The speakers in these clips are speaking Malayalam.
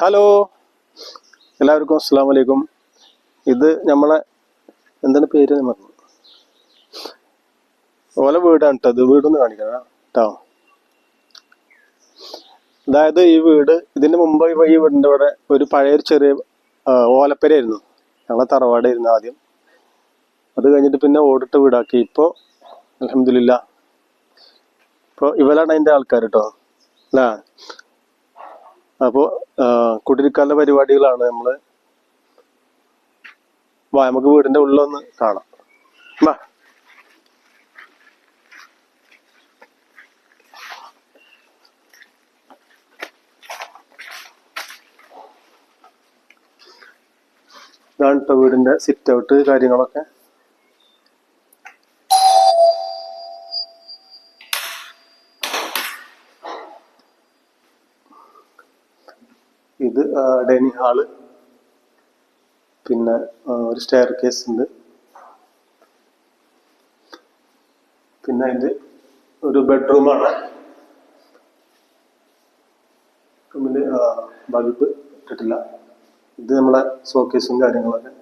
ഹലോ, എല്ലാവർക്കും അസ്സലാമു അലൈക്കും. ഇത് നമ്മളെ എന്താണ് പേര് പറഞ്ഞു ഓല വീടാണ് കേട്ടോ. ഇത് വീടൊന്ന് കാണിക്കണം കേട്ടോ. അതായത് ഈ വീട് ഇതിന് മുമ്പ് ഈ വീടിൻ്റെ ഇവിടെ ഒരു പഴയൊരു ചെറിയ ഓലപ്പരയായിരുന്നു. ഞങ്ങളെ തറവാടായിരുന്നു ആദ്യം. അത് കഴിഞ്ഞിട്ട് പിന്നെ ഓടിട്ട് വീടാക്കി. ഇപ്പോൾ അൽഹംദുലില്ലാ ഇപ്പോൾ ഇവരാണ് അതിൻ്റെ ആൾക്കാർ കേട്ടോ അല്ലേ. അപ്പോൾ കുടിരിക്കാനുള്ള പരിപാടികളാണ് നമ്മൾ. നമുക്ക് വീടിൻ്റെ ഉള്ളൊന്ന് കാണാം. വാ. ഇതാണ് കേട്ടോ വീടിൻ്റെ സിറ്റ് ഔട്ട് കാര്യങ്ങളൊക്കെ. ഇത് ഡൈനിങ് ഹാള്, പിന്നെ ഒരു സ്റ്റെയർ കേസ് ഉണ്ട്, പിന്നെ ഇത് ഒരു ബെഡ്റൂമാണ്. റൂമില് ബൾബ് ഇട്ടിട്ടില്ല. ഇത് നമ്മളെ ഷോക്കേസും കാര്യങ്ങളൊക്കെ.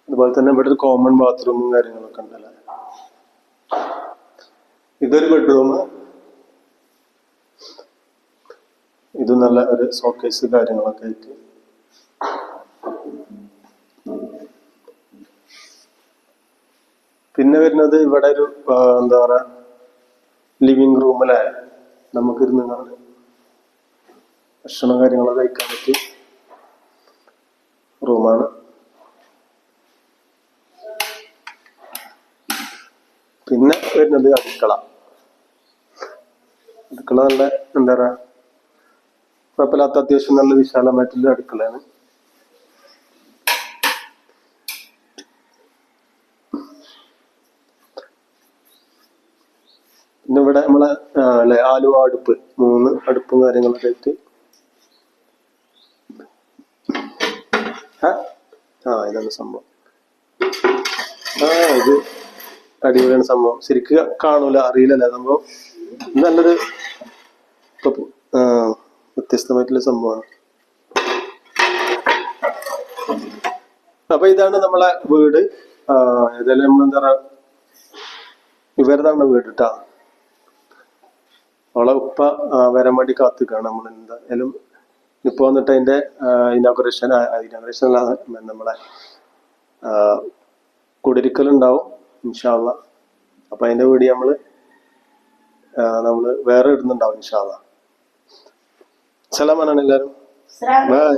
അതുപോലെ തന്നെ ഇവിടെ ഒരു കോമൺ ബാത്റൂമും കാര്യങ്ങളൊക്കെ ഉണ്ടല്ലേ. ഇതൊരു ബെഡ്റൂം. ഇത് നല്ല ഒരു ഷോക്കേസ് കാര്യങ്ങളൊക്കെ ആയിട്ട്. പിന്നെ വരുന്നത് ഇവിടെ ഒരു എന്താ പറയാ ലിവിങ് റൂമിലെ നമുക്കിരുന്ന് ഭക്ഷണം കാര്യങ്ങളൊക്കെ കഴിക്കാൻ പറ്റിയ റൂമാണ്. പിന്നെ വരുന്നത് അടുക്കള. അടുക്കള നല്ല എന്താ പറയാ കുഴപ്പമില്ലാത്ത അത്യാവശ്യം നല്ല വിശാലമായിട്ടുള്ള അടുക്കളയാണ്. പിന്നെ ഇവിടെ നമ്മളെ ആലുവ അടുപ്പ്, 3 അടുപ്പും കാര്യങ്ങളൊക്കെ ആയിട്ട്. ഇതാണ് സംഭവം. ഇത് അടിപൊളിയാണ് സംഭവം. ശരിക്ക് കാണൂല, അറിയില്ലല്ലേ സംഭവം. നല്ലൊരു വ്യത്യസ്തമായിട്ടുള്ള സംഭവമാണ്. അപ്പൊ ഇതാണ് നമ്മളെ വീട്. ഏതായാലും നമ്മളെന്താ പറയാ ഇവരതാണ് വീട് കേട്ടാ. അവളെ ഉപ്പ വരാൻ വേണ്ടി കാത്തിക്കാണ്. നമ്മൾ എന്തായാലും ഇപ്പൊ വന്നിട്ട് അതിന്റെ ഇനോഗ്രേഷൻ നമ്മളെ കുടിരിക്കലുണ്ടാവും ഇൻഷാ അള്ളാ. അപ്പൊ അതിന്റെ വീഡിയോ നമ്മള് വേറെ ഇടുന്നുണ്ടാവും ഇൻഷാ അള്ളാ. സലാമാണ് എല്ലാരും. ബൈ.